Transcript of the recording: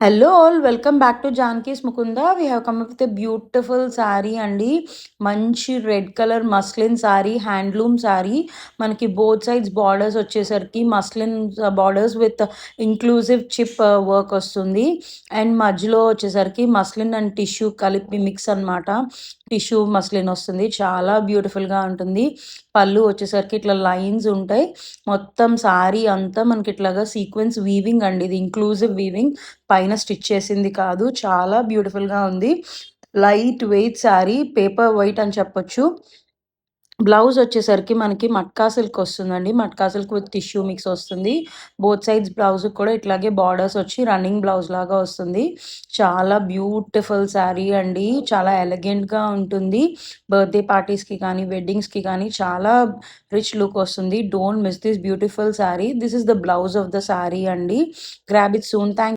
Hello all welcome back to Janaki's Mukunda. We have come up with a beautiful sari అండి. మంచి red colour muslin sari, handloom sari. మనకి both sides borders వచ్చేసరికి muslin borders with inclusive chip work వస్తుంది. And మధ్యలో వచ్చేసరికి muslin and tissue కలిపి mix అనమాట. Tissue muslin వస్తుంది, చాలా బ్యూటిఫుల్గా ఉంటుంది. పళ్ళు వచ్చేసరికి ఇట్లా లైన్స్ ఉంటాయి. మొత్తం శారీ అంతా మనకి ఇట్లాగా సీక్వెన్స్ వీవింగ్ అండి, ఇది ఇంక్లూజివ్ వీవింగ్, పైన స్టిచ్ చేసింది కాదు. చాలా బ్యూటిఫుల్గా ఉంది. Light weight sari, paper white అని చెప్పొచ్చు. బ్లౌజ్ వచ్చేసరికి మనకి మట్కా సిల్క్ వస్తుందండి. Matka silk with tissue mix వస్తుంది. బోత్ సైడ్స్ బ్లౌజ్ కూడా ఇట్లాగే బార్డర్స్ వచ్చి రన్నింగ్ బ్లౌజ్ లాగా వస్తుంది. చాలా బ్యూటిఫుల్ శారీ అండి, చాలా ఎలిగెంట్గా ఉంటుంది. బర్త్డే పార్టీస్కి కానీ వెడ్డింగ్స్కి కానీ చాలా రిచ్ లుక్ వస్తుంది. Don't miss this beautiful sari. This is the blouse of the sari అండి. Grab it soon. థ్యాంక్